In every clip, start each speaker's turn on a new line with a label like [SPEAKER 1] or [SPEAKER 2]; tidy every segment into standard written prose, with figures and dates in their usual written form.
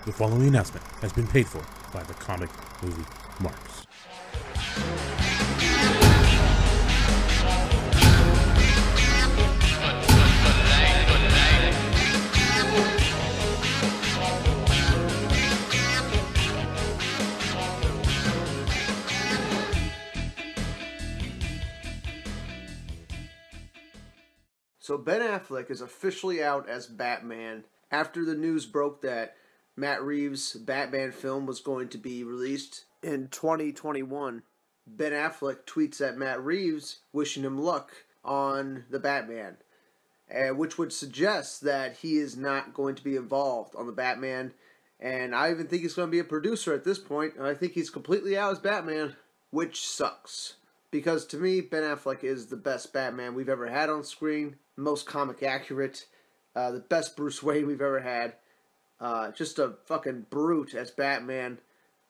[SPEAKER 1] The following announcement has been paid for by the Comic Movie Marks.
[SPEAKER 2] So Ben Affleck is officially out as Batman after the news broke that Matt Reeves' Batman film was going to be released in 2021. Ben Affleck tweets at Matt Reeves wishing him luck on the Batman, which would suggest that he is not going to be involved on the Batman, and I even think he's going to be a producer at this point. I think he's completely out as Batman, which sucks. Because to me, Ben Affleck is the best Batman we've ever had on screen, most comic accurate, the best Bruce Wayne we've ever had. Just a fucking brute as Batman.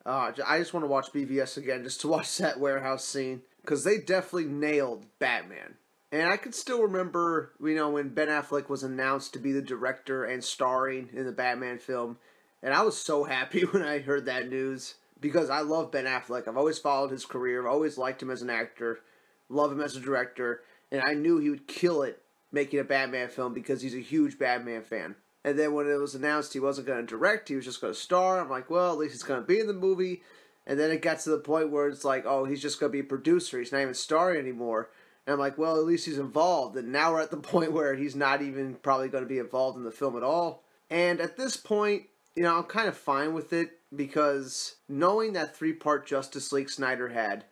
[SPEAKER 2] I just want to watch BVS again just to watch that warehouse scene, because they definitely nailed Batman. And I can still remember, when Ben Affleck was announced to be the director and starring in the Batman film, and I was so happy when I heard that news, because I love Ben Affleck. I've always followed his career. I've always liked him as an actor, love him as a director, and I knew he would kill it making a Batman film because he's a huge Batman fan. And then when it was announced he wasn't going to direct, he was just going to star, I'm like, well, at least he's going to be in the movie. And then it got to the point where it's like, oh, he's just going to be a producer. He's not even starring anymore. And I'm like, well, at least he's involved. And now we're at the point where he's not even probably going to be involved in the film at all. And at this point, I'm kind of fine with it, because knowing that 3-part Justice League Snyder had,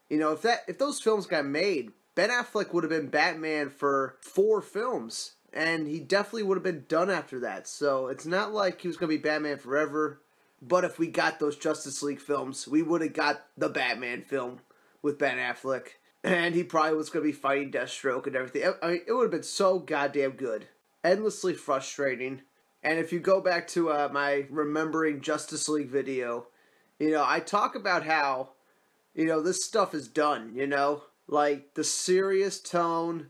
[SPEAKER 2] if those films got made, Ben Affleck would have been Batman for 4 films. And he definitely would have been done after that. So it's not like he was going to be Batman forever. But if we got those Justice League films, we would have got the Batman film with Ben Affleck. And he probably was going to be fighting Deathstroke and everything. I mean, it would have been so goddamn good. Endlessly frustrating. And if you go back to my Remembering Justice League video, I talk about how, this stuff is done, Like, the serious tone,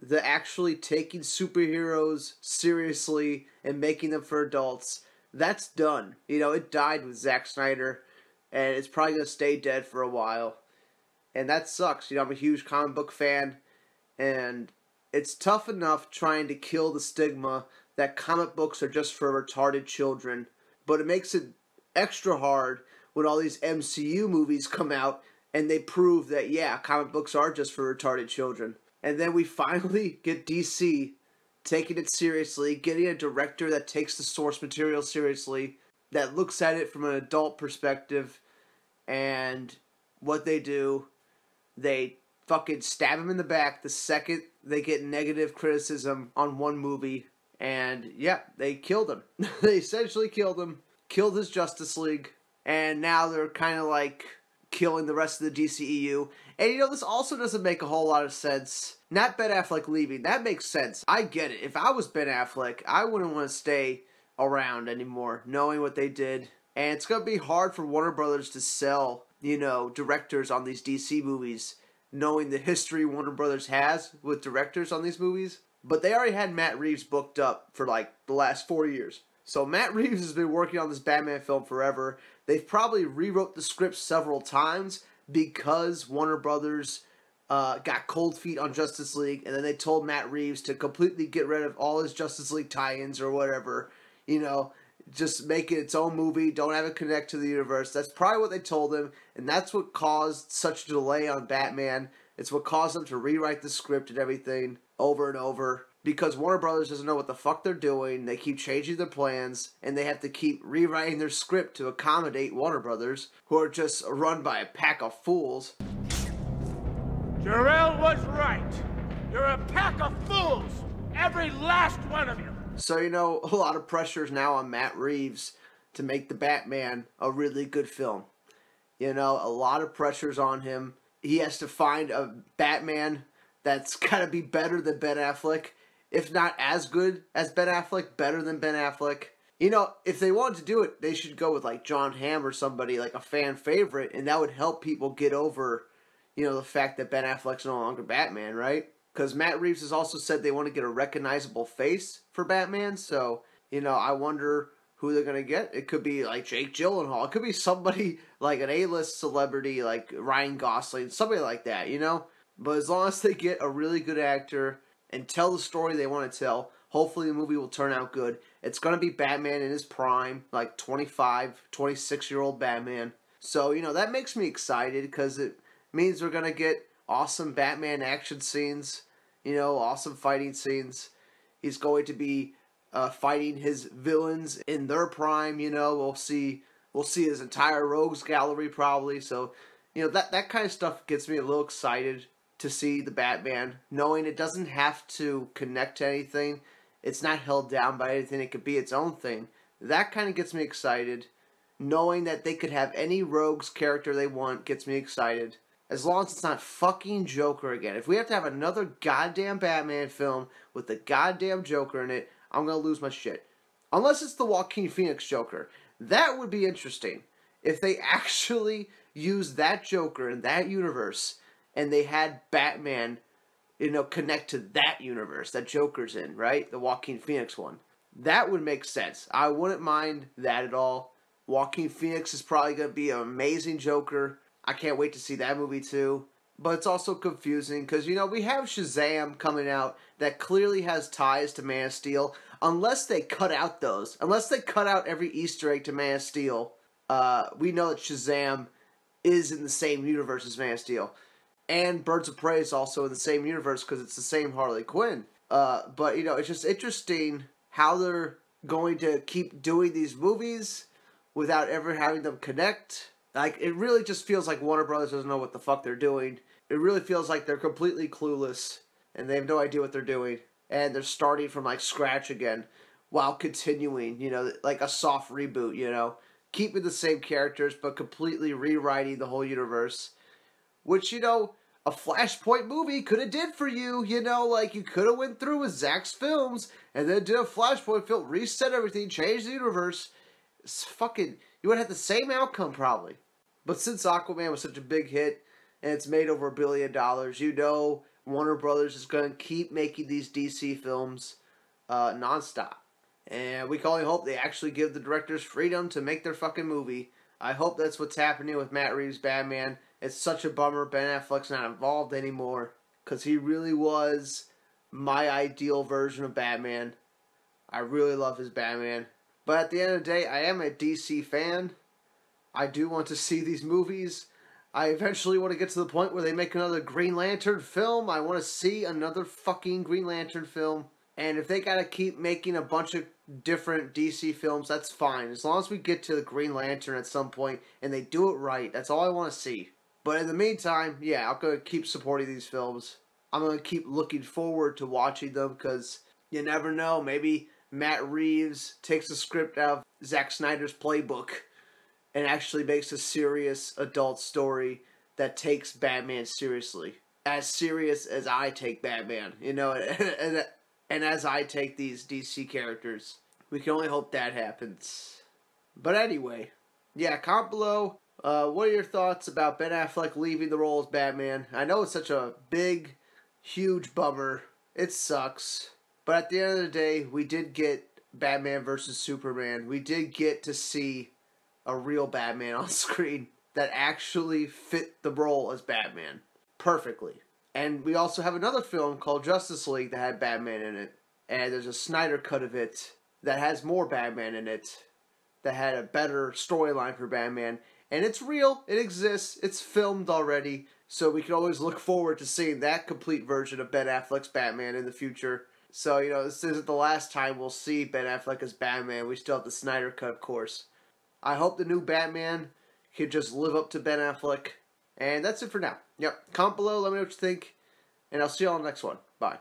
[SPEAKER 2] the actually taking superheroes seriously and making them for adults, that's done. It died with Zack Snyder, and it's probably going to stay dead for a while. And that sucks. I'm a huge comic book fan, and it's tough enough trying to kill the stigma that comic books are just for retarded children, but it makes it extra hard when all these MCU movies come out and they prove that, yeah, comic books are just for retarded children. And then we finally get DC taking it seriously, getting a director that takes the source material seriously, that looks at it from an adult perspective, and what they do, they fucking stab him in the back the second they get negative criticism on one movie, and yeah, they killed him. They essentially killed him, killed his Justice League, and now they're kind of like killing the rest of the DCEU. And this also doesn't make a whole lot of sense. Not Ben Affleck leaving. That makes sense. I get it. If I was Ben Affleck, I wouldn't want to stay around anymore, knowing what they did. And it's going to be hard for Warner Brothers to sell, directors on these DC movies, knowing the history Warner Brothers has with directors on these movies. But they already had Matt Reeves booked up for like the last 4 years. So Matt Reeves has been working on this Batman film forever. They've probably rewrote the script several times because Warner Brothers got cold feet on Justice League, and then they told Matt Reeves to completely get rid of all his Justice League tie-ins or whatever. Just make it its own movie, don't have it connect to the universe. That's probably what they told him, and that's what caused such a delay on Batman. It's what caused them to rewrite the script and everything over and over, because Warner Brothers doesn't know what the fuck they're doing. They keep changing their plans, and they have to keep rewriting their script to accommodate Warner Brothers, who are just run by a pack of fools.
[SPEAKER 3] Jarrell was right. You're a pack of fools, every last one of you.
[SPEAKER 2] So, a lot of pressure is now on Matt Reeves to make the Batman a really good film. A lot of pressure's on him. He has to find a Batman that's got to be better than Ben Affleck. If not as good as Ben Affleck, better than Ben Affleck. If they wanted to do it, they should go with like John Hamm or somebody, like a fan favorite, and that would help people get over, the fact that Ben Affleck's no longer Batman, right? Because Matt Reeves has also said they want to get a recognizable face for Batman, so, I wonder who they're going to get. It could be like Jake Gyllenhaal. It could be somebody like an A-list celebrity like Ryan Gosling, somebody like that, you know? But as long as they get a really good actor and tell the story they want to tell, hopefully the movie will turn out good. It's going to be Batman in his prime, like 25, 26-year-old Batman. So, you know, that makes me excited because it means we're going to get awesome Batman action scenes, you know, awesome fighting scenes. He's going to be fighting his villains in their prime, you know. We'll see his entire rogues gallery probably. So, you know, that kind of stuff gets me a little excited to see the Batman, knowing it doesn't have to connect to anything. It's not held down by anything. It could be its own thing. That kind of gets me excited. Knowing that they could have any rogues character they want gets me excited. As long as it's not fucking Joker again. If we have to have another goddamn Batman film with the goddamn Joker in it, I'm going to lose my shit. Unless it's the Joaquin Phoenix Joker. That would be interesting. If they actually used that Joker in that universe and they had Batman, you know, connect to that universe that Joker's in, right? The Joaquin Phoenix one. That would make sense. I wouldn't mind that at all. Joaquin Phoenix is probably going to be an amazing Joker. I can't wait to see that movie too. But it's also confusing because, you know, we have Shazam coming out that clearly has ties to Man of Steel. Unless they cut out those. Unless they cut out every Easter egg to Man of Steel. We know that Shazam is in the same universe as Man of Steel. And Birds of Prey is also in the same universe because it's the same Harley Quinn. But, you know, it's just interesting how they're going to keep doing these movies without ever having them connect. Like, it really just feels like Warner Brothers doesn't know what the fuck they're doing. It really feels like they're completely clueless, and they have no idea what they're doing. And they're starting from, like, scratch again, while continuing, you know, like a soft reboot, you know. Keeping the same characters, but completely rewriting the whole universe. Which, you know, a Flashpoint movie could have did for you, you know, like, you could have went through with Zack's films, and then did a Flashpoint film, reset everything, change the universe. It's fucking, you would have had the same outcome, probably. But since Aquaman was such a big hit, and it's made over $1 billion, you know Warner Brothers is going to keep making these DC films nonstop. And we can only hope they actually give the directors freedom to make their fucking movie. I hope that's what's happening with Matt Reeves Batman. It's such a bummer Ben Affleck's not involved anymore, because he really was my ideal version of Batman. I really love his Batman. But at the end of the day, I am a DC fan. I do want to see these movies. I eventually want to get to the point where they make another Green Lantern film. I want to see another fucking Green Lantern film. And if they gotta keep making a bunch of different DC films, that's fine. As long as we get to the Green Lantern at some point and they do it right, that's all I want to see. But in the meantime, yeah, I'm going to keep supporting these films. I'm going to keep looking forward to watching them because you never know. Maybe Matt Reeves takes the script out of Zack Snyder's playbook and actually makes a serious adult story that takes Batman seriously. As serious as I take Batman, you know, and as I take these DC characters. We can only hope that happens. But anyway, yeah, comment below. What are your thoughts about Ben Affleck leaving the role as Batman? I know it's such a big, huge bummer. It sucks. But at the end of the day, we did get Batman versus Superman. We did get to see a real Batman on screen that actually fit the role as Batman perfectly. And we also have another film called Justice League that had Batman in it. And there's a Snyder cut of it that has more Batman in it. That had a better storyline for Batman. And it's real. It exists. It's filmed already. So we can always look forward to seeing that complete version of Ben Affleck's Batman in the future. So, you know, this isn't the last time we'll see Ben Affleck as Batman. We still have the Snyder cut, of course. I hope the new Batman can just live up to Ben Affleck. And that's it for now. Yep. Comment below. Let me know what you think. And I'll see you all on the next one. Bye.